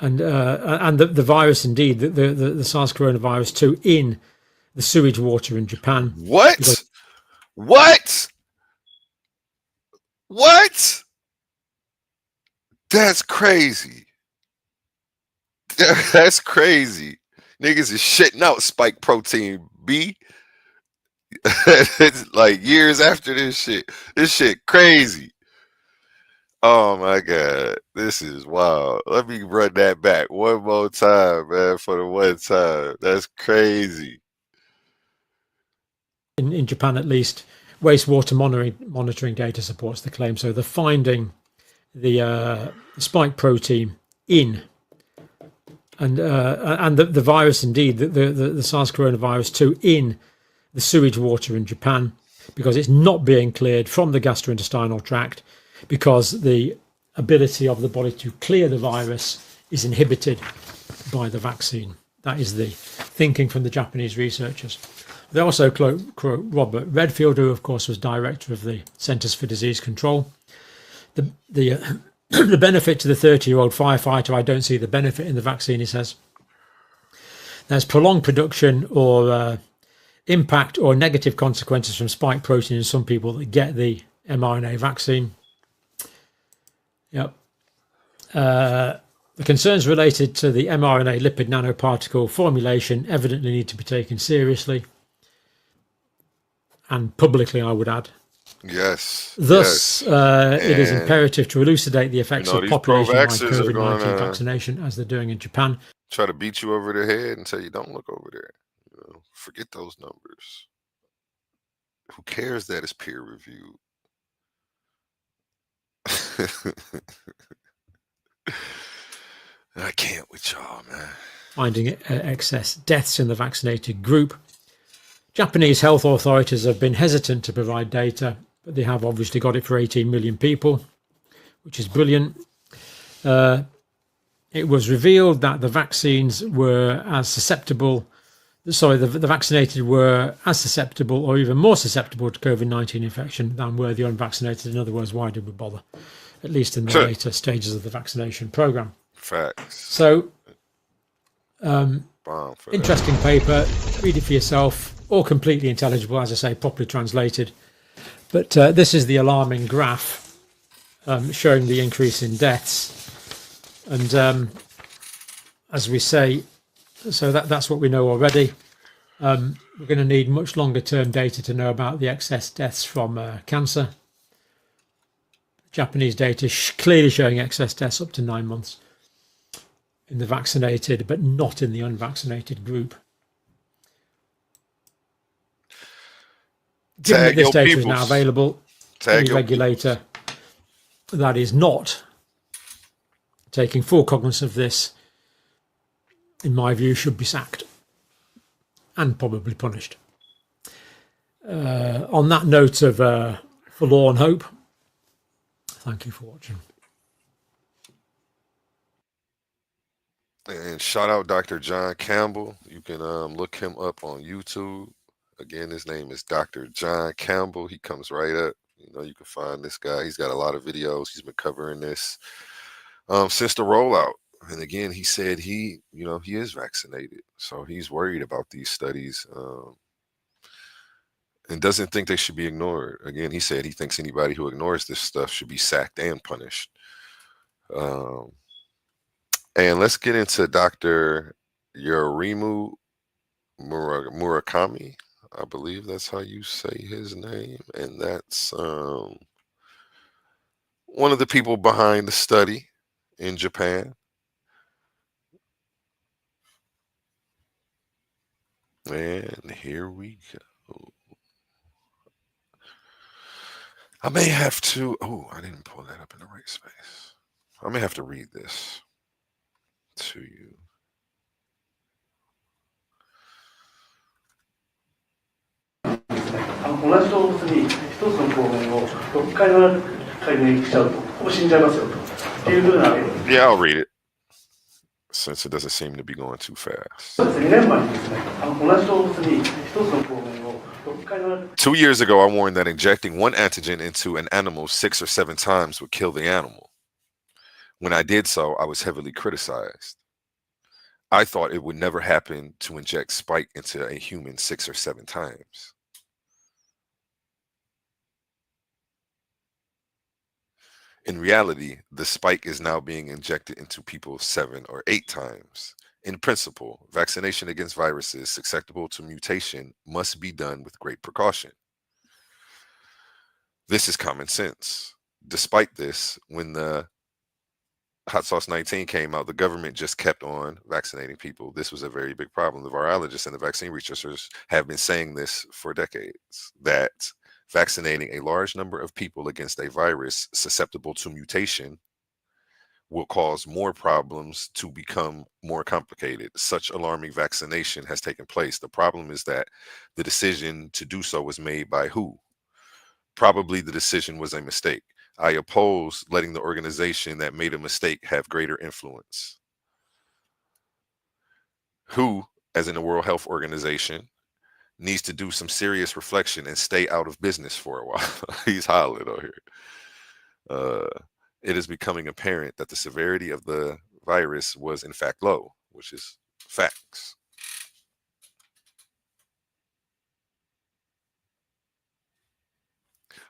and the virus, indeed, the SARS coronavirus 2 in the sewage water in Japan. What? That's crazy. That's crazy. Niggas is shitting out spike protein B. It's like years after this shit. This shit crazy. Oh my God. This is wild. Let me run that back one more time, man, for the one time. That's crazy. In Japan at least, wastewater monitoring data supports the claim. So they're finding the spike protein in, and the virus, indeed, the SARS coronavirus 2 in the sewage water in Japan, because it's not being cleared from the gastrointestinal tract, because the ability of the body to clear the virus is inhibited by the vaccine. That is the thinking from the Japanese researchers. They also quote Robert Redfield, who of course was director of the Centers for Disease Control. The benefit to the 30-year-old firefighter, I don't see the benefit in the vaccine, he says. There's prolonged production or impact or negative consequences from spike protein in some people that get the mRNA vaccine. Yep. The concerns related to the mRNA lipid nanoparticle formulation evidently need to be taken seriously. And publicly, I would add. Yes. Thus, it is imperative to elucidate the effects of population-wide COVID-19 vaccination, as they're doing in Japan. Try to beat you over the head and say you don't look over there. Forget those numbers. Who cares that it's peer reviewed? I can't with y'all, man. Finding excess deaths in the vaccinated group. Japanese health authorities have been hesitant to provide data, but they have obviously got it for 18 million people, which is brilliant. It was revealed that the vaccines were as susceptible, the vaccinated were as susceptible or even more susceptible to COVID-19 infection than were the unvaccinated. In other words, why did we bother? At least in the later stages of the vaccination program. Facts. So, interesting paper. Read it for yourself. All completely intelligible, as I say, properly translated. But this is the alarming graph showing the increase in deaths. And as we say, so that's what we know already. We're going to need much longer term data to know about the excess deaths from cancer. Japanese data clearly showing excess deaths up to 9 months in the vaccinated, but not in the unvaccinated group. Given that this data is now available, any regulator that is not taking full cognizance of this, in my view, should be sacked and probably punished. On that note of forlorn hope, thank you for watching. And shout out Dr. John Campbell. You can look him up on YouTube. Again, his name is Dr. John Campbell. He comes right up. You can find this guy. He's got a lot of videos. He's been covering this since the rollout. And again, he said he is vaccinated. So he's worried about these studies and doesn't think they should be ignored. Again, he said he thinks anybody who ignores this stuff should be sacked and punished. And let's get into Dr. Yorimu Murakami. I believe that's how you say his name. And that's one of the people behind the study in Japan. And here we go. I may have to, I didn't pull that up in the right space. I may have to read this to you. Yeah, I'll read it, since it doesn't seem to be going too fast. 2 years ago, I warned that injecting one antigen into an animal 6 or 7 times would kill the animal. When I did so, I was heavily criticized. I thought it would never happen to inject spike into a human 6 or 7 times. In reality, the spike is now being injected into people 7 or 8 times. In principle, vaccination against viruses susceptible to mutation must be done with great precaution. This is common sense. Despite this, when the Hot Sauce 19 came out, the government just kept on vaccinating people. This was a very big problem. The virologists and the vaccine researchers have been saying this for decades, that vaccinating a large number of people against a virus susceptible to mutation will cause more problems to become more complicated. Such alarming vaccination has taken place. The problem is that the decision to do so was made by who? Probably the decision was a mistake. I oppose letting the organization that made a mistake have greater influence. Who, as in the World Health Organization, needs to do some serious reflection and stay out of business for a while. He's hollering over here. It is becoming apparent that the severity of the virus was in fact low, which is facts.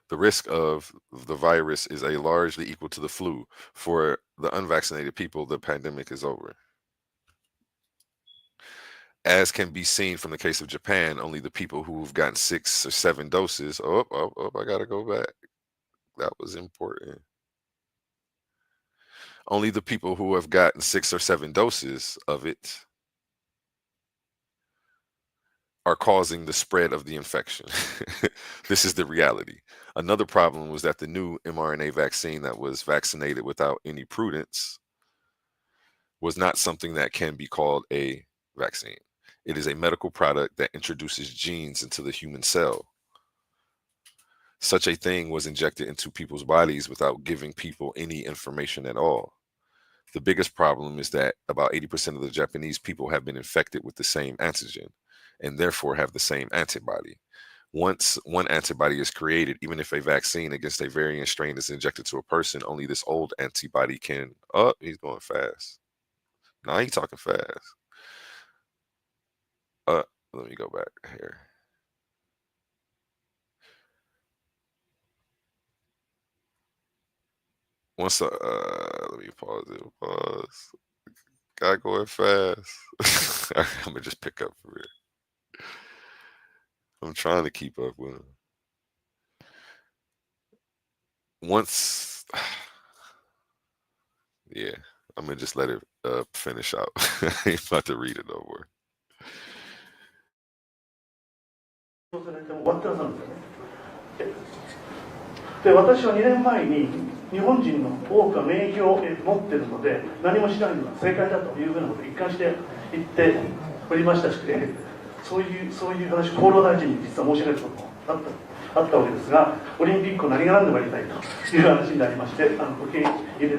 The risk of the virus is largely equal to the flu. For the unvaccinated people, the pandemic is over. As can be seen from the case of Japan, only the people who've gotten 6 or 7 doses. I gotta go back. That was important. Only the people who have gotten 6 or 7 doses of it are causing the spread of the infection. This is the reality. Another problem was that the new mRNA vaccine that was vaccinated without any prudence was not something that can be called a vaccine. It is a medical product that introduces genes into the human cell. Such a thing was injected into people's bodies without giving people any information at all. The biggest problem is that about 80% of the Japanese people have been infected with the same antigen and therefore have the same antibody. Once one antibody is created, even if a vaccine against a variant strain is injected to a person, only this old antibody can, he's going fast. Now he's talking fast. Let me go back here. Once let me pause it. Guy going fast. I'm gonna just pick up for it. I'm trying to keep up with him. Once, yeah, I'm gonna just let it finish out. I ain't about to read it no more. で私は2年前に日本人の多くは免疫を持っているので何もしないのが正解だというふうなことを一貫して言っておりましたし、そういう話を厚労大臣に実は申し上げたこともあったわけですが、オリンピックを何が何でもやりたいという話になりまして、受け入れ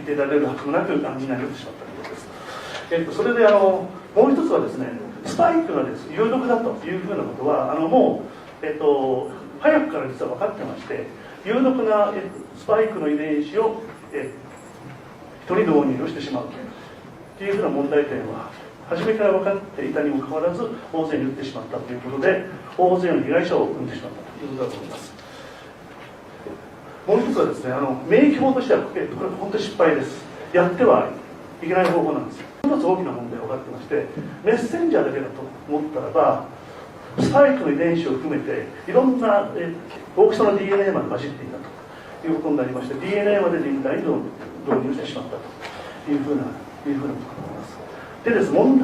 てられるはずもなくみんなに打ってしまったということです。それでもう一つはですね、スパイクがです有毒だというふうなことはもう早くから実は分かってまして、有毒なスパイクの遺伝子を人に導入をしてしまうというふうな問題点は初めから分かっていたにもかかわらず大勢に打ってしまったということで、大勢の被害者を生んでしまったということだと思います。もう一つはですね、免疫法としてはこれ本当に失敗です。やってはいけない方法なんですよ。一つ大きな問題が分かってまして、メッセンジャーだけだと思ったらば、スパイクの遺伝子を含めていろんな大きさの DNA まで混じっていたということになりまして、 DNA まで人体に導入してしまったというふうなことになります。でですね、問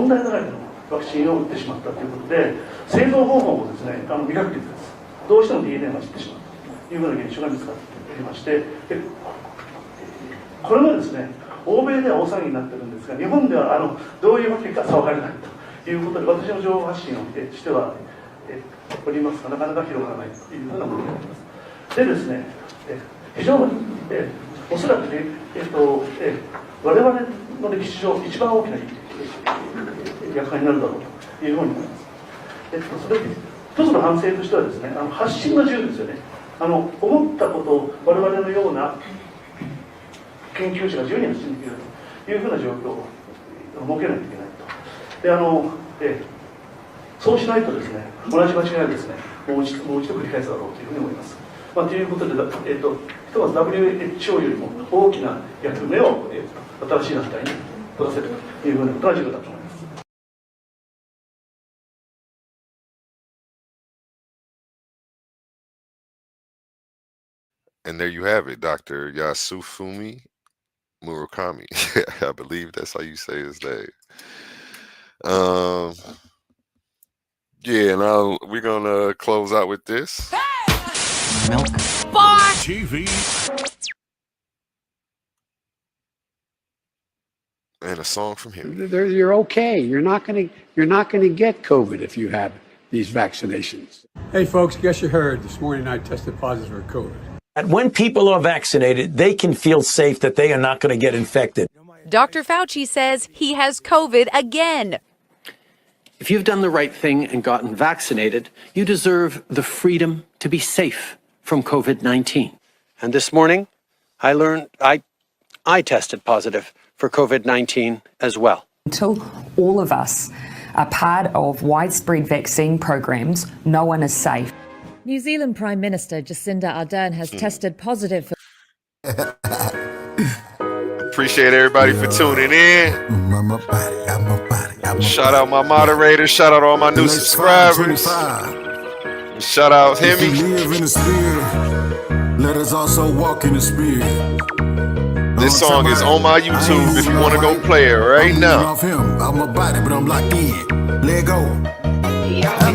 題だらけのワクチンを打ってしまったということで、製造方法もですね未確実です。どうしても DNA が混じってしまうというふうな現象が見つかっておりまして、でこれもですね欧米では大騒ぎになってるんですが、日本ではどういうわけか騒がれないということで、私の情報発信をしてはおりますが、なかなか広がらないというふうな問題があります。でですね、非常におそらく我々の歴史上一番大きな役割になるだろうというふうに思います。それで一つの反省としてはですね、発信の自由ですよね。思ったことを我々のような研究者が自由に発信できるというふうな状況を設けないといけないと。でそうしないとですね、同じ間違いをですねもう一度繰り返すだろうというふうに思います。ということで、ひとまず WHO よりも大きな役目を新しい団体に取らせるというふうなことが重要だと思います。And there you have it, Dr. Yasufumi Murakami. I believe that's how you say his name. Yeah, now we're gonna close out with this. Milk Bar TV. And a song from him. You're okay. You're not going to get COVID if you have these vaccinations. Hey, folks, guess you heard this morning I tested positive for COVID. And when people are vaccinated, they can feel safe that they are not going to get infected. Dr. Fauci says he has COVID again. If you've done the right thing and gotten vaccinated, you deserve the freedom to be safe from COVID-19. And this morning, I learned I tested positive for COVID-19 as well. Until all of us are part of widespread vaccine programs, no one is safe. New Zealand Prime Minister Jacinda Ardern has tested positive for... Appreciate everybody for tuning in. Shout out my moderators. Shout out all my new subscribers. Shout out Hemi. Let us also walk in the spirit. This song is on my YouTube if you want to go play it right now. I'm a body, but I'm locked in. Let go.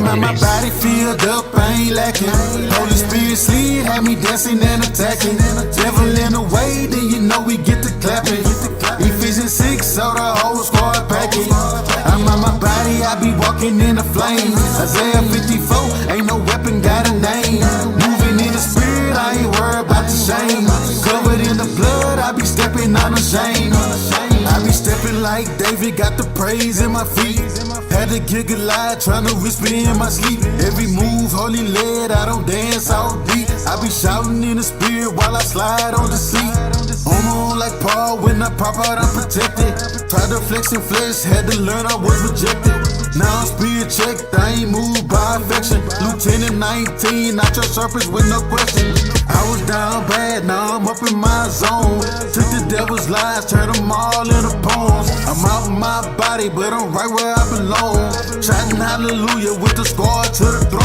My body filled up, I ain't lacking. Holy Spirit slid, had me dancing and attacking. Devil in the way, then you know we get to clapping. Ephesians 6, so the whole squad packing. I'm on my body, I be walking in the flames. Isaiah 54, ain't no weapon got a name. Moving in the spirit, I ain't worried about the shame. Covered in the blood, I be stepping on the shame. I be stepping like David, got the praise in my feet. Had to giggle loud, trying to whisper in my sleep. Every move, holy led, I don't dance all deep. I be shouting in the spirit while I slide on the seat. On like Paul, when I pop out, I'm protected. Tried to flex and flesh, had to learn I was rejected. Now I'm spirit checked, I ain't moved by affection. Lieutenant 19, not your surface with no question. I was down bad, now I'm up in my zone. Took the devil's lies, turned them all into poems. I'm out in my body, but I'm right where I belong. Shouting hallelujah with the squad to the throne.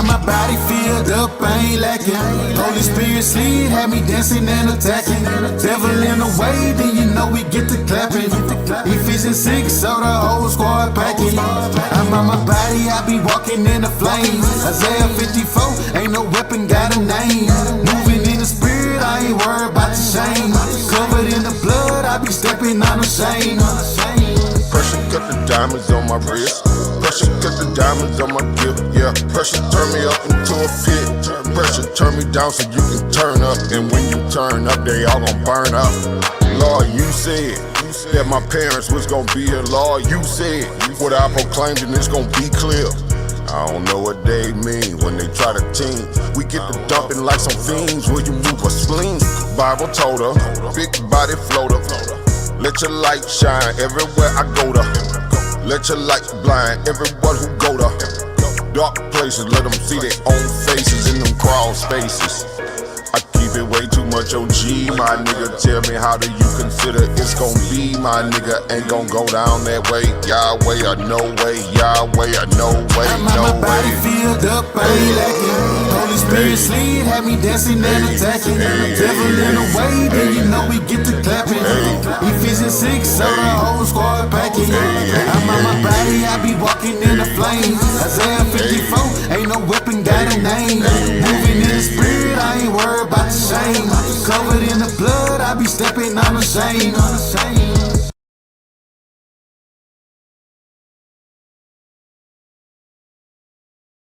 My body filled up, I ain't lacking. Holy Spirit slid, had me dancing and attacking. Devil in the way, then you know we get to clapping. Ephesians 6, so the whole squad packing. I'm on my body, I be walking in the flames. Isaiah 54, ain't no weapon got a name. Moving in the spirit, I ain't worried about the shame. Covered in the blood, I be stepping on the shame. Pressure cut the diamonds on my wrist. Pressure cut the diamonds on my gift. Yeah, pressure turn me up into a pit. Pressure turn me down so you can turn up. And when you turn up, they all gon' burn up. Lord, you said that my parents was gonna be here. Lord, you said what I proclaimed and it's gonna be clear. I don't know what they mean when they try to team. We get to dumping like some fiends. Will you move a spleen? Bible told her, big body floater. Let your light shine everywhere I go to. Let your light blind everyone who go to dark places. Let them see their own faces in them crawl spaces. I keep If it way too much OG, my nigga, tell me how do you consider it's gon' be, my nigga? Ain't gon' go down that way, Yahweh or no way, Yahweh or no way, no way. My body filled up, I ain't lacking. Holy Spirit sleep had me dancing and attacking. Devil in the way, then you know we get to clapping. Ephesians 6, so the whole squad packing. I'm on my body, I be walking in the flames. Isaiah 54, ain't no weapon got a name. Moving in the spirit, I ain't worried about the shame. Covered in the blood, I be stepping on the shame.